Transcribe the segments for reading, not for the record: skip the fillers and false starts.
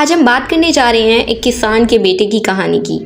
आज हम बात करने जा रहे हैं एक किसान के बेटे की कहानी की,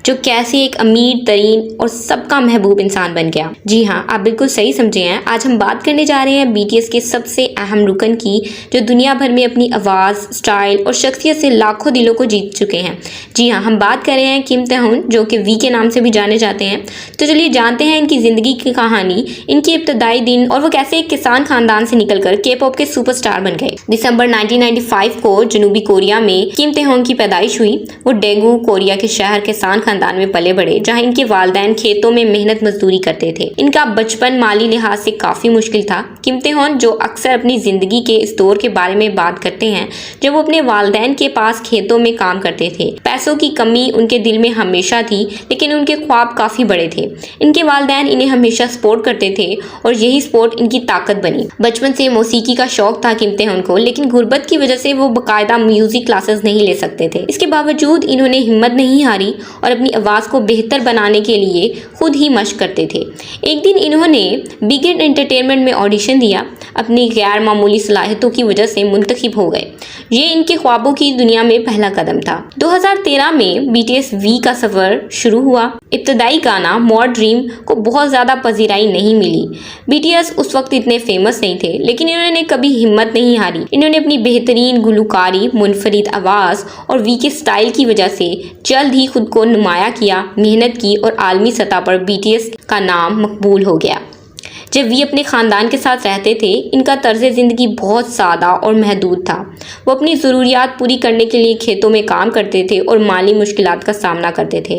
जो कैसे एक अमीर तरीन और सबका महबूब इंसान बन गया। जी हाँ, आप बिल्कुल सही समझे हैं। आज हम बात करने जा रहे हैं बीटीएस के सबसे अहम रुकन की, जो दुनिया भर में अपनी आवाज़, स्टाइल और शख्सियत से लाखों दिलों को जीत चुके हैं। जी हाँ, हम बात कर रहे हैं किम ताehyun, जो कि वी के नाम से भी जाने जाते हैं। तो चलिए जानते हैं इनकी ज़िंदगी की कहानी, इनके इब्तदाई दिन और वो कैसे एक किसान खानदान से निकलकर के पॉप के सुपरस्टार बन गए। दिसंबर 1995 को जनूबी कोरिया में किम ताehyun की पैदाइश हुई। वो डेगू, कोरिया के शहर किसान खानदान में पले बढ़े, जहां इनके वालिदैन खेतों में मेहनत मजदूरी करते थे। इनका बचपन माली लिहाज से काफी मुश्किल था। किम ताehyun, जो अक्सर अपनी जिंदगी के इस दौर के बारे में बात करते हैं जब वो अपने वालिदैन के पास खेतों में काम करते थे। पैसों की कमी उनके दिल में हमेशा थी, लेकिन उनके ख्वाब काफी बड़े थे। इनके वालिदैन इन्हें हमेशा सपोर्ट करते थे और यही सपोर्ट इनकी ताकत बनी। बचपन से मौसीकी का शौक था किम ताehyun को, लेकिन गुर्बत की वजह से वो बाकायदा म्यूजिक क्लासेस नहीं ले सकते थे। इसके बावजूद इन्होंने हिम्मत नहीं हारी और अपनी आवाज़ को बेहतर बनाने के लिए खुद ही मशक करते थे। एक दिन इन्होंने बिग एंटरटेनमेंट में ऑडिशन दिया। अपनी गैर मामूली सलाहियतों की वजह से मुंतखब हो गए। ये इनके ख्वाबों की दुनिया में पहला कदम था। 2013 में बीटीएस वी का सफ़र शुरू हुआ। इब्तदाई गाना मोर ड्रीम को बहुत ज़्यादा पजीराई नहीं मिली। बीटीएस उस वक्त इतने फेमस नहीं थे, लेकिन इन्होंने कभी हिम्मत नहीं हारी। इन्होंने अपनी बेहतरीन गुलकारी, मुनफरिद आवाज़ और वी के स्टाइल की वजह से जल्द ही खुद को नुमाया किया, मेहनत की और आलमी सतह पर बीटीएस का नाम मकबूल हो गया। जब वी अपने ख़ानदान के साथ रहते थे, इनका तर्ज ज़िंदगी बहुत सादा और महदूद था। वो अपनी ज़रूरियात पूरी करने के लिए खेतों में काम करते थे और माली मुश्किलात का सामना करते थे।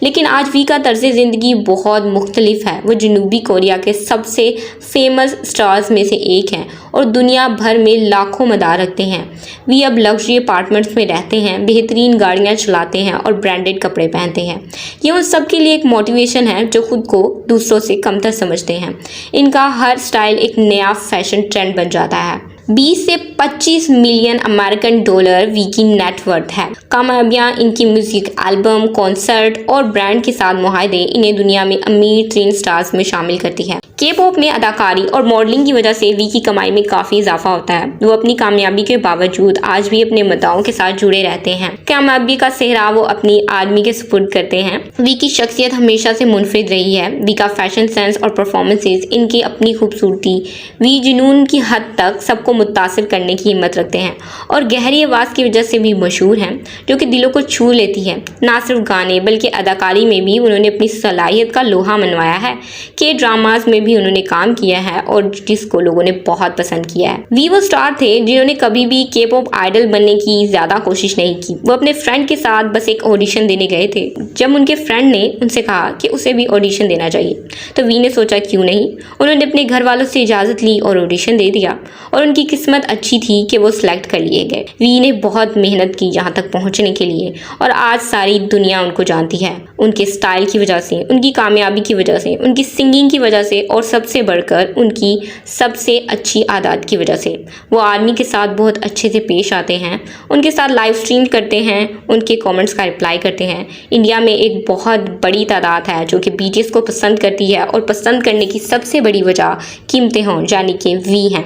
लेकिन आज वी का तर्ज ज़िंदगी बहुत मुख्तलिफ है। वो जनूबी कोरिया के सबसे फेमस स्टार्स में से एक हैं और दुनिया भर में लाखों मदार रखते हैं। वी अब लग्जरी अपार्टमेंट्स में रहते हैं, बेहतरीन गाड़ियाँ चलाते हैं और ब्रांडेड कपड़े पहनते हैं। ये उन सब के लिए एक मोटिवेशन है जो खुद को दूसरों से कमतर समझते हैं। इनका हर स्टाइल एक नया फैशन ट्रेंड बन जाता है। 20 से 25 मिलियन अमेरिकन डॉलर वी की नेटवर्थ है। कामयाबियाँ इनकी म्यूजिक एल्बम, कॉन्सर्ट और ब्रांड के साथ मुआहदे इन्हें दुनिया में अमीर तरीन स्टार्स में शामिल करती है। के पॉप में अदाकारी और मॉडलिंग की वजह से वी की कमाई में काफ़ी इजाफा होता है। वो अपनी कामयाबी के बावजूद आज भी अपने मदाओं के साथ जुड़े रहते हैं। कामयाबी का सेहरा वो अपनी आदमी के सुपुर्द करते हैं। वी की शख्सियत हमेशा से मुनफरिद रही है। वी का फैशन सेंस और परफॉर्मेंसेज, इनकी अपनी खूबसूरती, वी जुनून की हद तक सबको मुतासिर करने की हिम्मत रखते हैं और गहरी आवाज़ की वजह से भी मशहूर हैं, जो कि दिलों को छू लेती है। ना सिर्फ गाने बल्कि अदाकारी में भी उन्होंने अपनी सलाहियत का लोहा मनवाया है। के ड्रामाज में भी उन्होंने काम किया है और जिसको लोगों ने बहुत पसंद किया है। वी वो स्टार थे जिन्होंने कभी भी के पॉप आइडल बनने की ज़्यादा कोशिश नहीं की। वो अपने फ्रेंड के साथ बस एक ऑडिशन देने गए थे। जब उनके फ्रेंड ने उनसे कहा कि उसे भी ऑडिशन देना चाहिए, तो वी ने सोचा क्यों नहीं। उन्होंने अपने घर वालों से इजाज़त ली और ऑडिशन दे दिया और उनकी किस्मत अच्छी थी कि वो सिलेक्ट कर लिए गए। वी ने बहुत मेहनत की यहाँ तक पहुँचने के लिए और आज सारी दुनिया उनको जानती है। उनके स्टाइल की वजह से, उनकी कामयाबी की वजह से, उनकी सिंगिंग की वजह से और सबसे बढ़कर उनकी सबसे अच्छी आदत की वजह से। वो आर्मी के साथ बहुत अच्छे से पेश आते हैं, उनके साथ लाइव स्ट्रीम करते हैं, उनके कमेंट्स का रिप्लाई करते हैं। इंडिया में एक बहुत बड़ी तादाद है जो कि बीटीएस को पसंद करती है और पसंद करने की सबसे बड़ी वजह किम ताehyun यानी कि वी हैं।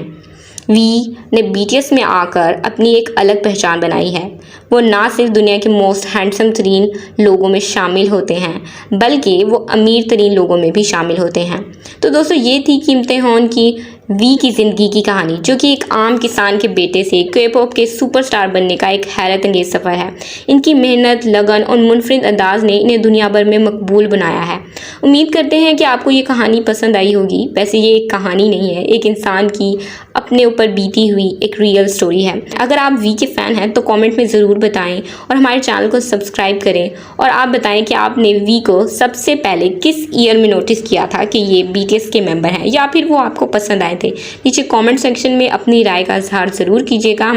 वी ने बीटीएस में आकर अपनी एक अलग पहचान बनाई है। वो ना सिर्फ दुनिया के मोस्ट हैंडसम तरीन लोगों में शामिल होते हैं, बल्कि वो अमीर तरीन लोगों में भी शामिल होते हैं। तो दोस्तों, ये थी किम ताehyun की वी की ज़िंदगी की कहानी, जो कि एक आम किसान के बेटे से के पॉप के सुपरस्टार बनने का एक हैरत अंगेज सफ़र है। इनकी मेहनत, लगन और मुनफरिद अंदाज ने इन्हें दुनिया भर में मकबूल बनाया है। उम्मीद करते हैं कि आपको ये कहानी पसंद आई होगी। वैसे ये एक कहानी नहीं है, एक इंसान की अपने ऊपर बीती हुई एक रियल स्टोरी है। अगर आप वी के फ़ैन हैं तो कमेंट में ज़रूर बताएं और हमारे चैनल को सब्सक्राइब करें और आप बताएं कि आपने वी को सबसे पहले किस ईयर में नोटिस किया था कि ये बीटीएस के मेंबर हैं, या फिर वो आपको पसंद आए थे। नीचे कमेंट सेक्शन में अपनी राय का इजहार ज़रूर कीजिएगा।